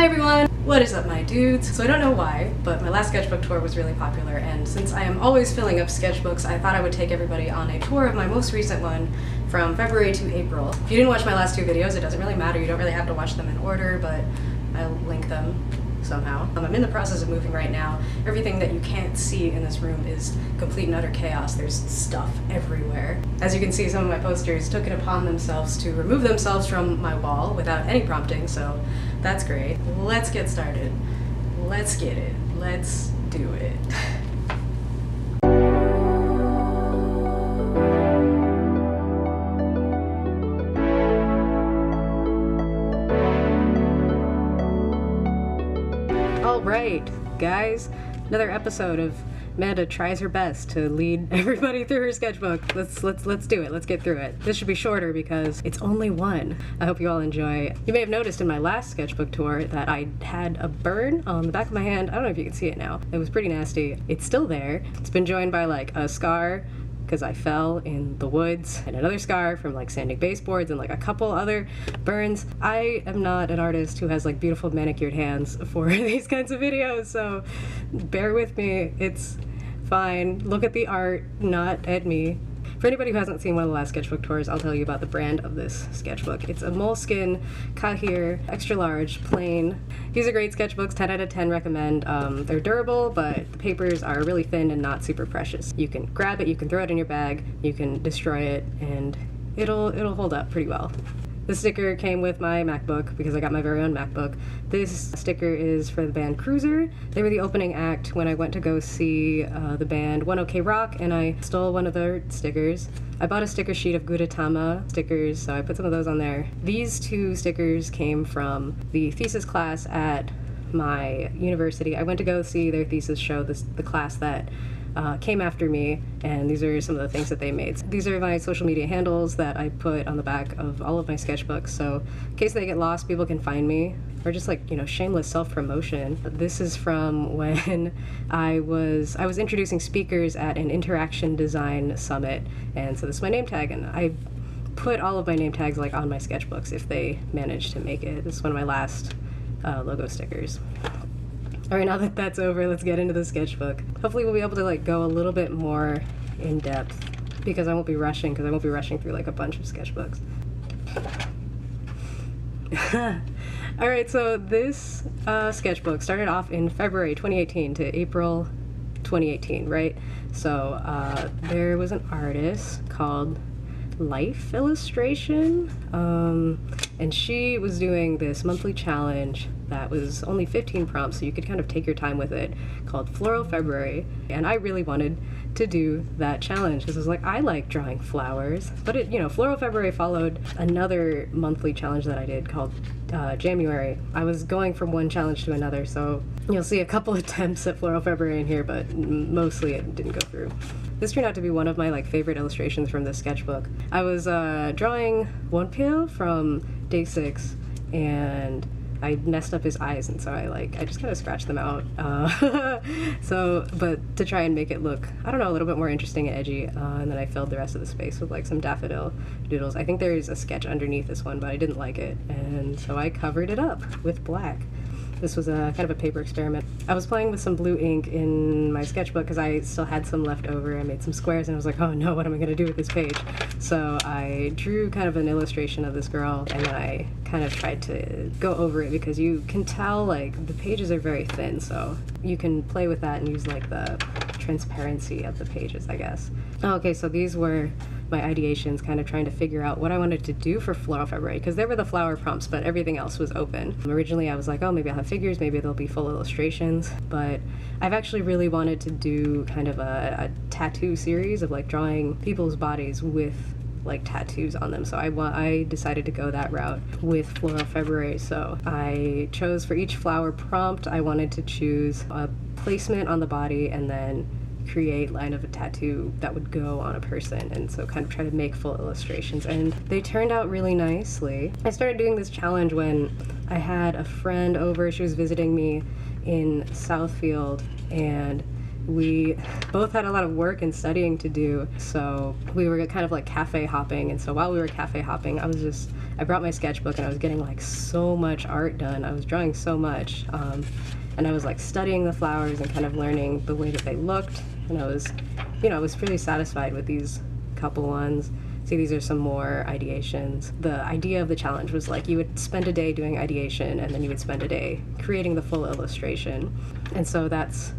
Hi everyone! What is up, my dudes? So I don't know why, but my last sketchbook tour was really popular, and since I am always filling up sketchbooks, I thought I would take everybody on a tour of my most recent one from February to April. If you didn't watch my last two videos, it doesn't really matter. You don't really have to watch them in order, but I'll link them somehow. I'm in the process of moving right now. Everything that you can't see in this room is complete and utter chaos. There's stuff everywhere. As you can see, some of my posters took it upon themselves to remove themselves from my wall without any prompting, so that's great. Let's get started. Let's get it. Let's do it. Alright, guys, another episode of Amanda tries her best to lead everybody through her sketchbook. Let's do it. Let's get through it. This should be shorter because it's only one. I hope you all enjoy. You may have noticed in my last sketchbook tour that I had a burn on the back of my hand. I don't know if you can see it now. It was pretty nasty. It's still there. It's been joined by like a scar because I fell in the woods, and another scar from like sanding baseboards, and like a couple other burns. I am not an artist who has like beautiful manicured hands for these kinds of videos, so bear with me. It's fine. Look at the art, not at me. For anybody who hasn't seen one of the last sketchbook tours, I'll tell you about the brand of this sketchbook. It's a Moleskine Kahir extra large plain. These are great sketchbooks, 10 out of 10 recommend. They're durable, but the papers are really thin and not super precious. You can grab it, you can throw it in your bag, you can destroy it, and it'll hold up pretty well. The sticker came with my MacBook because I got my very own MacBook. This sticker is for the band Cruiser. They were the opening act when I went to go see the band One OK Rock, and I stole one of their stickers. I bought a sticker sheet of Gudetama stickers, so I put some of those on there. These two stickers came from the thesis class at my university. I went to go see their thesis show, the class that came after me, and these are some of the things that they made. These are my social media handles that I put on the back of all of my sketchbooks, so in case they get lost, people can find me, or just like, you know, shameless self-promotion. This is from when I was introducing speakers at an interaction design summit, and so this is my name tag, and I put all of my name tags like on my sketchbooks if they managed to make it. This is one of my last logo stickers. Alright, now that that's over, let's get into the sketchbook. Hopefully we'll be able to like go a little bit more in depth because I won't be rushing through like a bunch of sketchbooks. Alright, so this sketchbook started off in February 2018 to April 2018, right? So there was an artist called Life Illustration, and she was doing this monthly challenge that was only 15 prompts, so you could kind of take your time with it, called Floral February. And I really wanted to do that challenge because I was like, I like drawing flowers. But it, you know, Floral February followed another monthly challenge that I did called January. I was going from one challenge to another, so you'll see a couple attempts at Floral February in here, but mostly it didn't go through. This turned out to be one of my like favorite illustrations from this sketchbook. I was drawing one peel from day 6, and I messed up his eyes, and so I just kind of scratched them out. But to try and make it look, I don't know, a little bit more interesting and edgy, and then I filled the rest of the space with like some daffodil doodles. I think there is a sketch underneath this one, but I didn't like it, and so I covered it up with black. This was a kind of a paper experiment. I was playing with some blue ink in my sketchbook because I still had some left over. I made some squares and I was like, oh no, what am I gonna do with this page? So I drew kind of an illustration of this girl, and then I kind of tried to go over it because you can tell like the pages are very thin, so you can play with that and use like the transparency of the pages, I guess. Okay, so these were my ideations, kind of trying to figure out what I wanted to do for Floral February, because there were the flower prompts, but everything else was open. Originally I was like, oh, maybe I'll have figures, maybe they'll be full illustrations, but I've actually really wanted to do kind of a tattoo series of like drawing people's bodies with like tattoos on them, so I decided to go that route with Floral February. So I chose for each flower prompt, I wanted to choose a placement on the body and then create line of a tattoo that would go on a person, and so kind of try to make full illustrations, and they turned out really nicely. I started doing this challenge when I had a friend over. She was visiting me in Southfield, and we both had a lot of work and studying to do, so we were kind of like cafe hopping. And so while we were cafe hopping, I brought my sketchbook and I was getting like so much art done. I was drawing so much, and I was like studying the flowers and kind of learning the way that they looked. And I was, I was pretty satisfied with these couple ones. See, these are some more ideations. The idea of the challenge was like you would spend a day doing ideation and then you would spend a day creating the full illustration. And so that's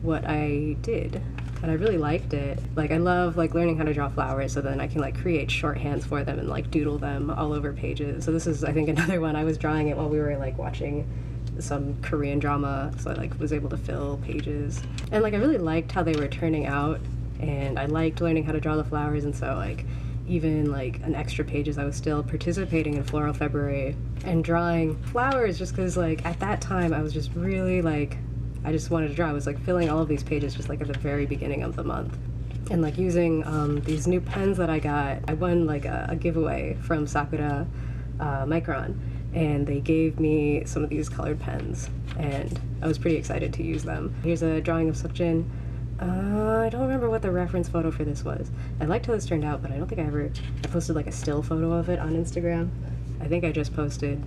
what I did, and I really liked it. Like, I love like learning how to draw flowers, so then I can like create shorthands for them and like doodle them all over pages. So this is, I think, another one. I was drawing it while we were like watching some Korean drama, so I like was able to fill pages. And like I really liked how they were turning out, and I liked learning how to draw the flowers. And so like even like an extra pages, I was still participating in Floral February and drawing flowers, just because like at that time I was just really like, I just wanted to draw. I was like filling all of these pages just like at the very beginning of the month. And like using these new pens that I got, I won like a giveaway from Sakura Micron, and they gave me some of these colored pens, and I was pretty excited to use them. Here's a drawing of Seokjin. I don't remember what the reference photo for this was. I liked how this turned out, but I don't think I posted like a still photo of it on Instagram. I think I just posted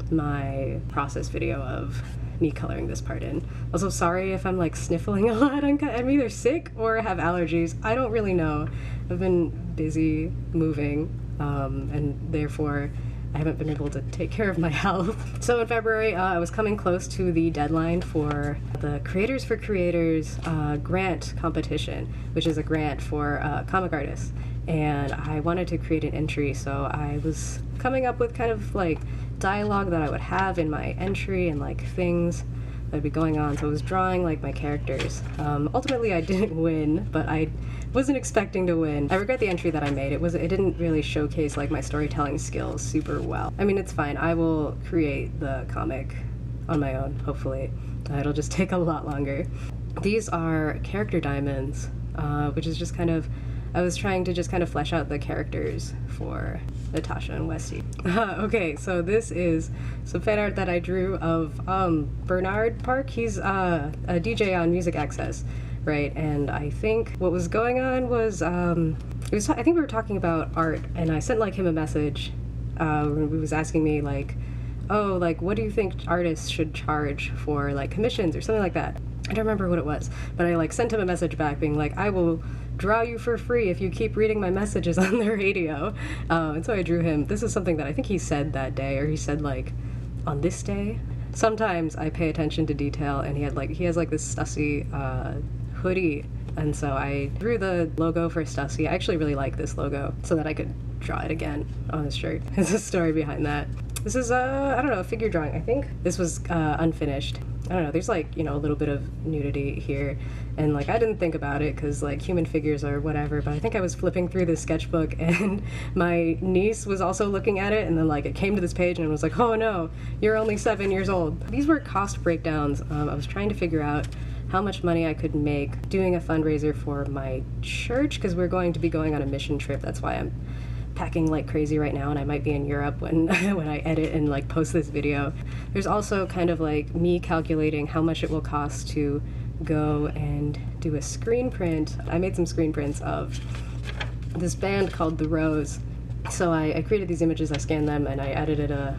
my process video of me coloring this part in. Also, sorry if I'm like sniffling a lot. I'm either sick or have allergies. I don't really know. I've been busy moving, and therefore I haven't been able to take care of my health. So in February, I was coming close to the deadline for the Creators for Creators grant competition, which is a grant for comic artists. And I wanted to create an entry, so I was coming up with kind of like dialogue that I would have in my entry and like things that would be going on. So I was drawing like my characters. Ultimately I didn't win, but I wasn't expecting to win. I regret the entry that I made. It didn't really showcase like my storytelling skills super well. I mean, it's fine. I will create the comic on my own, hopefully. It'll just take a lot longer. These are character diamonds, which is just kind of, I was trying to just kind of flesh out the characters for Natasha and Westy. Okay, so this is some fan art that I drew of Bernard Park. He's a DJ on Music Access, right? And I think what was going on was, I think we were talking about art, and I sent like him a message. He was asking me like, oh, like what do you think artists should charge for like commissions or something like that? I don't remember what it was, but I like sent him a message back being like, I will draw you for free if you keep reading my messages on the radio. And so I drew him. This is something that I think he said that day, or he said like on this day. Sometimes I pay attention to detail, and he has like this Stussy hoodie, and so I drew the logo for Stussy. I actually really like this logo, so that I could draw it again on his shirt. There's a story behind that. This is I don't know, a figure drawing. I think this was unfinished. I don't know, there's like, a little bit of nudity here, and like I didn't think about it because like human figures or whatever, but I think I was flipping through this sketchbook and my niece was also looking at it, and then like it came to this page and it was like, oh no, you're only 7 years old. These were cost breakdowns. I was trying to figure out how much money I could make doing a fundraiser for my church, because we're going to be going on a mission trip. That's why I'm packing like crazy right now, and I might be in Europe when when I edit and like post this video. There's also kind of like me calculating how much it will cost to go and do a screen print. I made some screen prints of this band called The Rose. So I created these images, I scanned them, and I edited a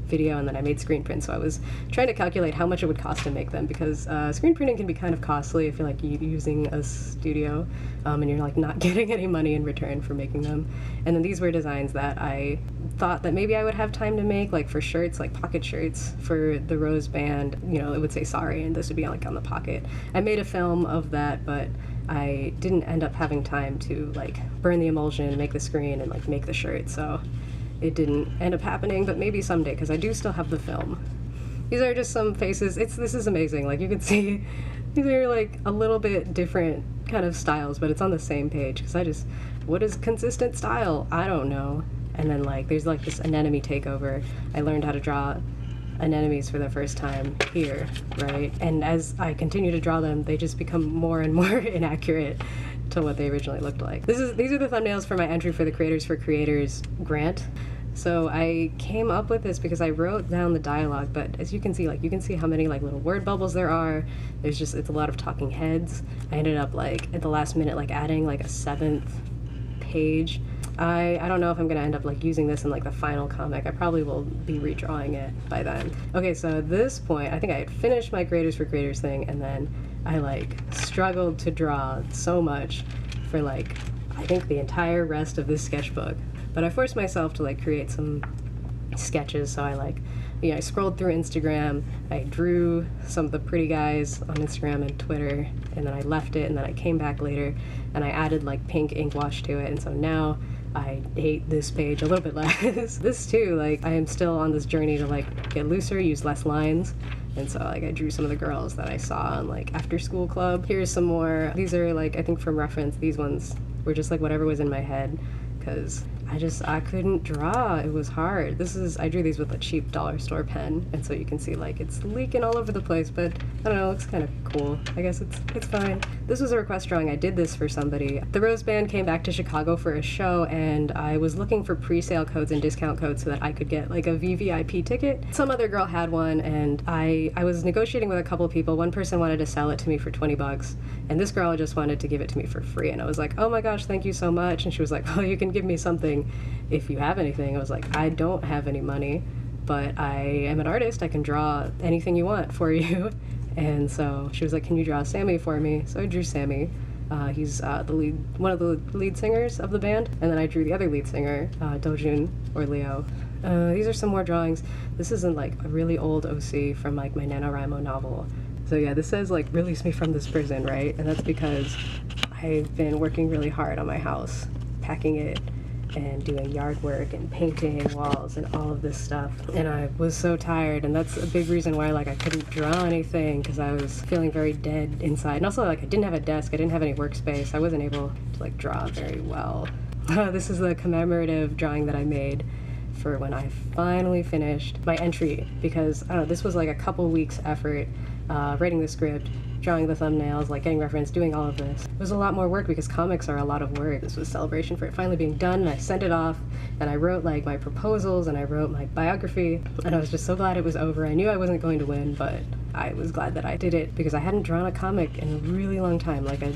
video, and then I made screen prints. So I was trying to calculate how much it would cost to make them, because screen printing can be kind of costly if you're like using a studio and you're like not getting any money in return for making them. And then these were designs that I thought that maybe I would have time to make, like for shirts, like pocket shirts for the Rose band. It would say sorry, and this would be like on the pocket. I made a film of that, but I didn't end up having time to like burn the emulsion, make the screen, and like make the shirt. So it didn't end up happening, but maybe someday, because I do still have the film. These are just some faces. This is amazing. Like you can see, these are like a little bit different kind of styles, but it's on the same page, because what is consistent style? I don't know. And then like there's like this anemone takeover. I learned how to draw anemones for the first time here, right? And as I continue to draw them, they just become more and more inaccurate to what they originally looked like. These are the thumbnails for my entry for the Creators for Creators grant. So I came up with this because I wrote down the dialogue, but as you can see, like, you can see how many like little word bubbles there are. There's just, it's a lot of talking heads. I ended up like at the last minute like adding like a 7th page. I don't know if I'm gonna end up like using this in like the final comic. I probably will be redrawing it by then. Okay, so at this point, I think I had finished my Graders for Graders thing, and then I like struggled to draw so much for like, I think the entire rest of this sketchbook. But I forced myself to like create some sketches, so I like, you know, I scrolled through Instagram, I drew some of the pretty guys on Instagram and Twitter, and then I left it, and then I came back later and I added like pink ink wash to it, and so now I hate this page a little bit less. This too, like, I am still on this journey to like get looser, use less lines, and so like I drew some of the girls that I saw on like after school club. Here's some more. These are like, I think from reference, these ones were just like whatever was in my head, because I couldn't draw. It was hard. I drew these with a cheap dollar store pen, and so you can see like it's leaking all over the place, but I don't know, it looks kind of cool. I guess it's fine. This was a request drawing. I did this for somebody. The Rose Band came back to Chicago for a show, and I was looking for pre-sale codes and discount codes so that I could get like a VVIP ticket. Some other girl had one, and I was negotiating with a couple people. One person wanted to sell it to me for 20 bucks, and this girl just wanted to give it to me for free, and I was like, oh my gosh, thank you so much. And she was like, well, you can give me something if you have anything. I was like, I don't have any money, but I am an artist. I can draw anything you want for you. And so she was like, can you draw Sammy for me? So I drew Sammy. He's one of the lead singers of the band. And then I drew the other lead singer, Dojun, or Leo. These are some more drawings. This isn't like a really old OC from like my NaNoWriMo novel. So yeah, this says like, release me from this prison, right? And that's because I've been working really hard on my house, packing it and doing yard work and painting walls and all of this stuff, and I was so tired, and that's a big reason why like I couldn't draw anything, because I was feeling very dead inside. And also like I didn't have a desk, I didn't have any workspace, I wasn't able to like draw very well. This is the commemorative drawing that I made for when I finally finished my entry, because I don't know, this was like a couple weeks effort, writing the script, drawing the thumbnails, like getting reference, doing all of this. It was a lot more work because comics are a lot of work. This was a celebration for it finally being done, and I sent it off, and I wrote like my proposals, and I wrote my biography, and I was just so glad it was over. I knew I wasn't going to win, but I was glad that I did it, because I hadn't drawn a comic in a really long time, like a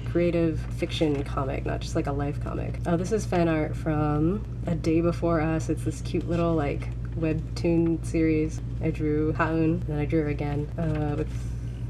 creative fiction comic, not just like a life comic. Oh, this is fan art from A Day Before Us. It's this cute little like webtoon series. I drew Haun, and then I drew her again with,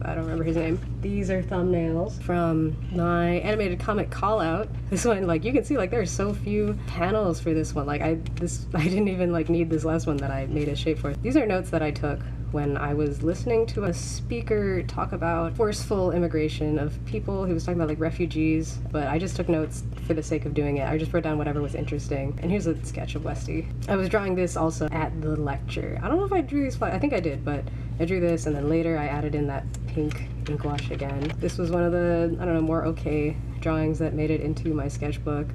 I don't remember his name. These are thumbnails from my animated comic Call Out. This one, like, you can see, like, there are so few panels for this one. Like, I didn't even, like, need this last one that I made a shape for. These are notes that I took when I was listening to a speaker talk about forceful immigration of people. He was talking about, like, refugees, but I just took notes for the sake of doing it. I just wrote down whatever was interesting. And here's a sketch of Westy. I was drawing this also at the lecture. I don't know if I drew these, I think I did, but I drew this, and then later I added in that pink ink wash again. This was one of the, I don't know, more okay drawings that made it into my sketchbook.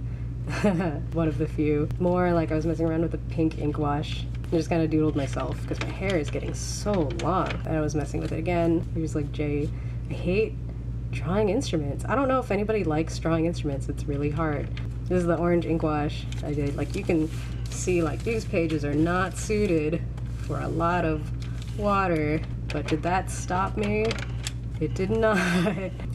One of the few. More like I was messing around with the pink ink wash. I just kind of doodled myself because my hair is getting so long. And I was messing with it again. Here's like Jay. I hate drawing instruments. I don't know if anybody likes drawing instruments. It's really hard. This is the orange ink wash I did. Like, you can see, like, these pages are not suited for a lot of water, but did that stop me? It did not.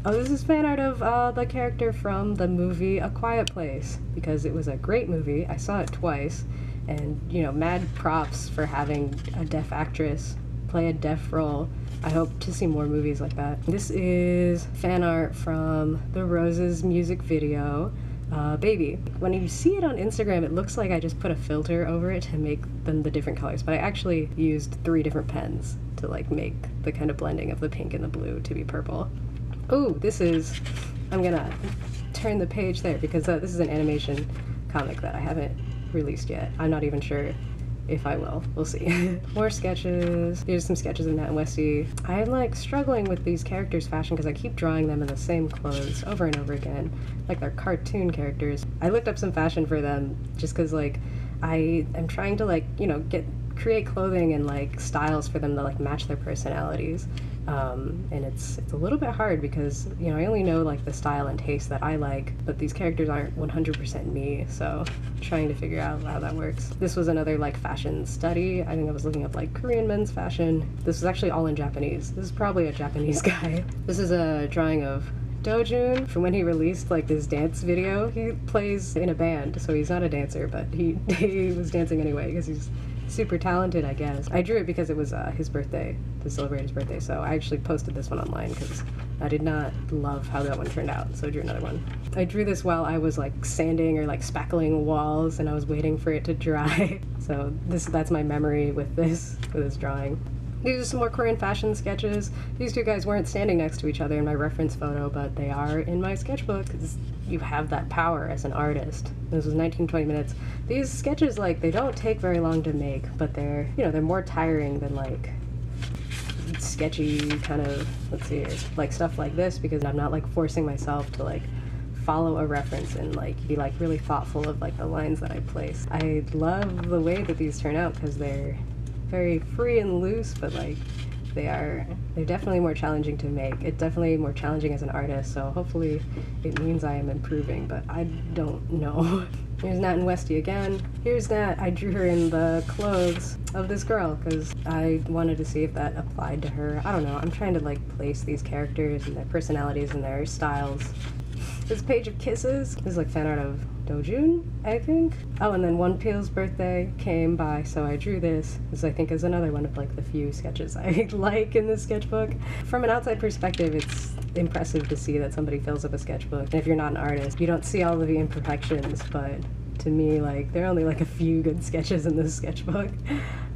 Oh, this is fan art of the character from the movie A Quiet Place, because it was a great movie. I saw it twice, and, you know, mad props for having a deaf actress play a deaf role. I hope to see more movies like that. This is fan art from the Roses music video, Baby. When you see it on Instagram, it looks like I just put a filter over it to make them the different colors, but I actually used 3 different pens to like make the kind of blending of the pink and the blue to be purple. Oh, this is, I'm gonna turn the page there because this is an animation comic that I haven't released yet. I'm not even sure if I will. We'll see. More sketches. Here's some sketches of Nat and Westy. I'm like struggling with these characters' fashion because I keep drawing them in the same clothes over and over again, like they're cartoon characters. I looked up some fashion for them just because like I am trying to like, you know, create clothing and like styles for them to like match their personalities. And it's a little bit hard because, you know, I only know like the style and taste that I like, but these characters aren't 100% me, so trying to figure out how that works. This was another like fashion study. I think I was looking up like Korean men's fashion. This is actually all in Japanese. This is probably a Japanese guy. This is a drawing of Dojun from when he released like this dance video. He plays in a band, so he's not a dancer, but he was dancing anyway because he's super talented, I guess. I drew it because it was his birthday, to celebrate his birthday, so I actually posted this one online because I did not love how that one turned out, so I drew another one. I drew this while I was like sanding or like spackling walls and I was waiting for it to dry. So that's my memory with this drawing. These are some more Korean fashion sketches. These two guys weren't standing next to each other in my reference photo, but they are in my sketchbook because you have that power as an artist. This was 19-20 minutes. These sketches, like, they don't take very long to make, but they're, you know, they're more tiring than like sketchy kind of, let's see, like stuff like this, because I'm not like forcing myself to like follow a reference and like be like really thoughtful of like the lines that I place. I love the way that these turn out because they're very free and loose, but like they're definitely more challenging to make. It's definitely more challenging as an artist, so hopefully it means I am improving, but I don't know. Here's Nat and Westy again. Here's Nat. I drew her in the clothes of this girl because I wanted to see if that applied to her. I don't know. I'm trying to like place these characters and their personalities and their styles. This page of kisses is like fan art of Dojun, I think. Oh, and then One Peel's birthday came by, so I drew this. This I think is another one of like the few sketches I like in this sketchbook. From an outside perspective, it's impressive to see that somebody fills up a sketchbook. And if you're not an artist, you don't see all of the imperfections, but to me, like, there are only like a few good sketches in this sketchbook.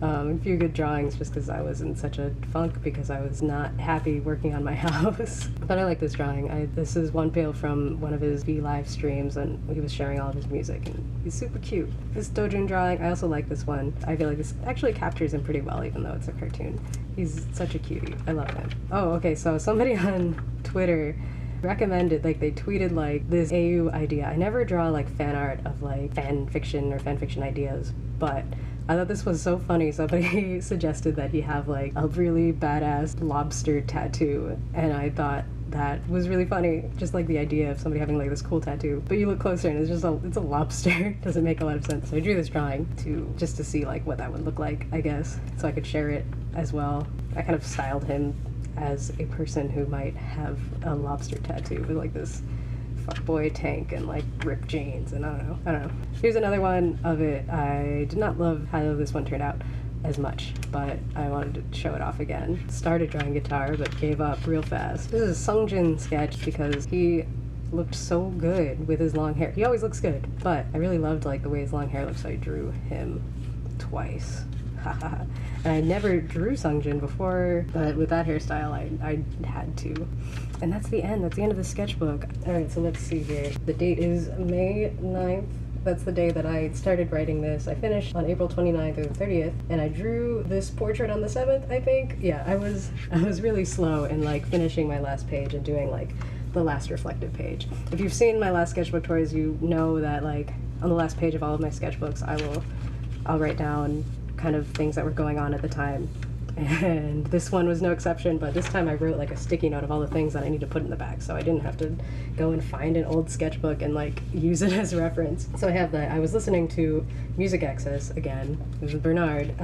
A few good drawings just because I was in such a funk because I was not happy working on my house. But I like this drawing. This is One Peel from one of his V live streams, and he was sharing all of his music, and he's super cute. This Dojun drawing, I also like this one. I feel like this actually captures him pretty well, even though it's a cartoon. He's such a cutie. I love him. Oh, okay, so somebody on Twitter recommended, like, they tweeted like this AU idea. I never draw like fan art of like fan fiction or fan fiction ideas, but I thought this was so funny. Somebody suggested that he have like a really badass lobster tattoo, and I thought that was really funny, just like the idea of somebody having like this cool tattoo, but you look closer and it's a lobster. Doesn't make a lot of sense. So I drew this drawing just to see like what that would look like, I guess, so I could share it as well. I kind of styled him as a person who might have a lobster tattoo with like this fuckboy tank and like ripped jeans, and I don't know. Here's another one of it. I did not love how this one turned out as much, but I wanted to show it off again. Started drawing guitar, but gave up real fast. This is a Sungjin sketch because he looked so good with his long hair. He always looks good, but I really loved like the way his long hair looks, so I drew him twice. And I never drew Sungjin before, but with that hairstyle I had to. And that's the end of the sketchbook. Alright, so let's see here. The date is May 9th. That's the day that I started writing this. I finished on April 29th or the 30th, and I drew this portrait on the 7th, I think. Yeah, I was really slow in like finishing my last page and doing like the last reflective page. If you've seen my last sketchbook tours, you know that like on the last page of all of my sketchbooks I'll write down kind of things that were going on at the time, and this one was no exception. But this time I wrote like a sticky note of all the things that I need to put in the back, so I didn't have to go and find an old sketchbook and like use it as reference. So I have that. I was listening to Music Access again. It was Bernard.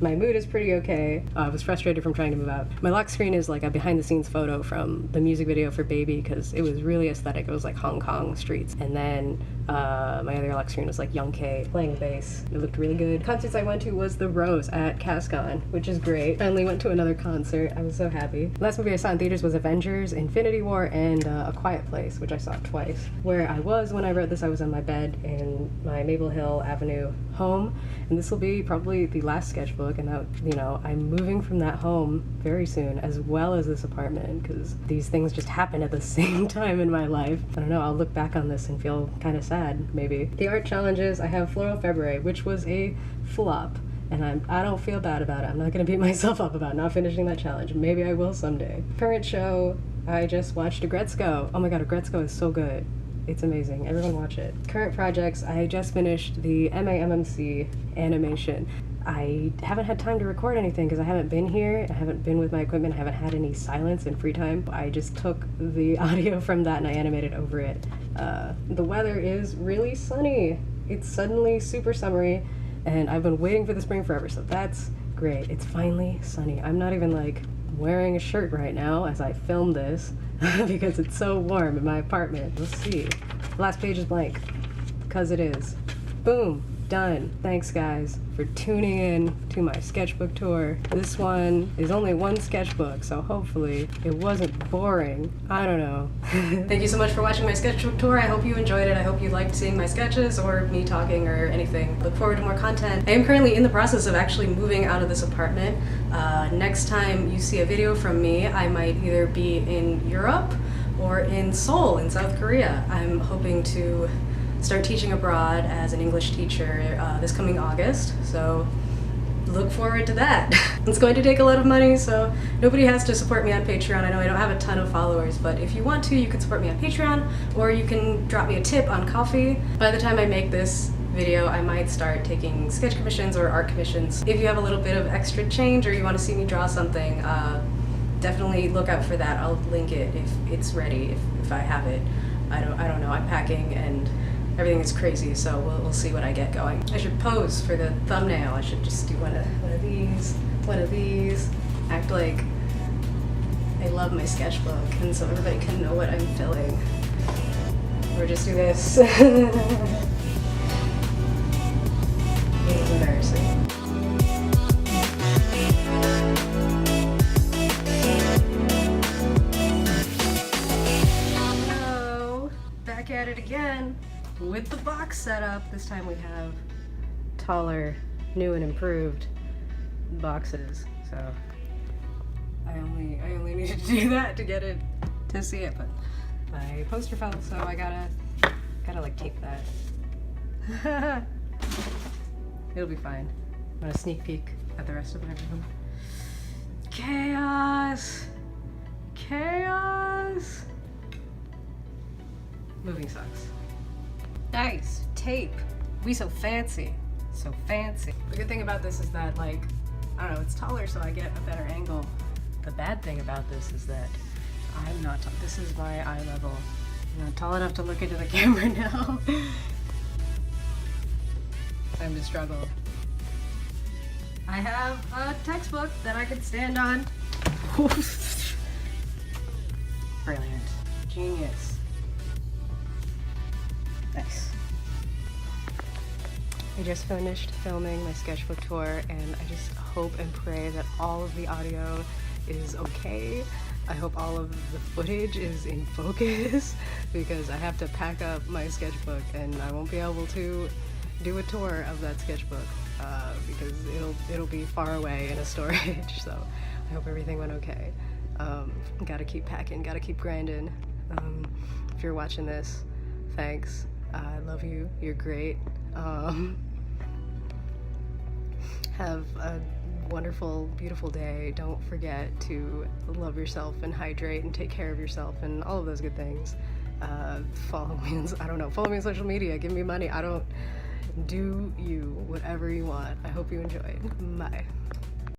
My mood is pretty okay. I was frustrated from trying to move out. My lock screen is like a behind the scenes photo from the music video for Baby because it was really aesthetic. It was like Hong Kong streets, and then my other lock screen was like Young K playing bass. It looked really good. Concerts I went to was The Rose at Cascon, which is great. Finally went to another concert. I was so happy. The last movie I saw in theaters was Avengers, Infinity War, and A Quiet Place, which I saw twice. Where I was when I wrote this, I was on my bed in my Maple Hill Avenue home, and this will be probably the last sketchbook, and that, you know, I'm moving from that home very soon, as well as this apartment, because these things just happen at the same time in my life. I don't know, I'll look back on this and feel kind of sad, maybe. The art challenges, I have Floral February, which was a flop, and I don't feel bad about it. I'm not going to beat myself up about not finishing that challenge. Maybe I will someday. Current show, I just watched Agretzko. Oh my god, Agretzko is so good. It's amazing. Everyone watch it. Current projects, I just finished the MAMMC animation. I haven't had time to record anything because I haven't been here. I haven't been with my equipment. I haven't had any silence and free time. I just took the audio from that and I animated over it. The weather is really sunny. It's suddenly super summery, and I've been waiting for the spring forever, so that's great. It's finally sunny. I'm not even like wearing a shirt right now as I film this because it's so warm in my apartment. Let's see. The last page is blank because it is. Boom. Done. Thanks guys for tuning in to my sketchbook tour. This one is only one sketchbook, so hopefully it wasn't boring. I don't know. Thank you so much for watching my sketchbook tour. I hope you enjoyed it. I hope you liked seeing my sketches or me talking or anything. Look forward to more content. I am currently in the process of actually moving out of this apartment. Next time you see a video from me, I might either be in Europe or in Seoul in South Korea. I'm hoping to start teaching abroad as an English teacher this coming August, so look forward to that. It's going to take a lot of money, so nobody has to support me on Patreon. I know I don't have a ton of followers, but if you want to, you can support me on Patreon, or you can drop me a tip on Ko-fi. By the time I make this video, I might start taking sketch commissions or art commissions. If you have a little bit of extra change or you want to see me draw something, definitely look out for that. I'll link it if it's ready, if I have it. I don't know, I'm packing and everything is crazy, so we'll see what I get going. I should pose for the thumbnail. I should just do one of these, act like I love my sketchbook, and so everybody can know what I'm filling. Or just do this. It was embarrassing. Hello, back at it again. With the box setup. This time we have taller, new and improved boxes. So I only needed to do that to get it to see it, but my poster fell, so I gotta like tape that. It'll be fine. I'm gonna sneak peek at the rest of my room. Chaos! Chaos! Moving sucks. Nice tape. We so fancy. So fancy. The good thing about this is that, like, I don't know, it's taller, so I get a better angle. The bad thing about this is that I'm not tall. This is my eye level. I'm not tall enough to look into the camera now. Time to struggle. I have a textbook that I can stand on. Brilliant. Genius. Nice. I just finished filming my sketchbook tour, and I just hope and pray that all of the audio is okay. I hope all of the footage is in focus because I have to pack up my sketchbook and I won't be able to do a tour of that sketchbook because it'll be far away in a storage. So I hope everything went okay. Gotta keep packing, gotta keep grinding. If you're watching this, thanks. I love you. You're great. Have a wonderful, beautiful day. Don't forget to love yourself and hydrate and take care of yourself and all of those good things. Follow me on social media. Give me money. Do you, whatever you want. I hope you enjoyed. Bye.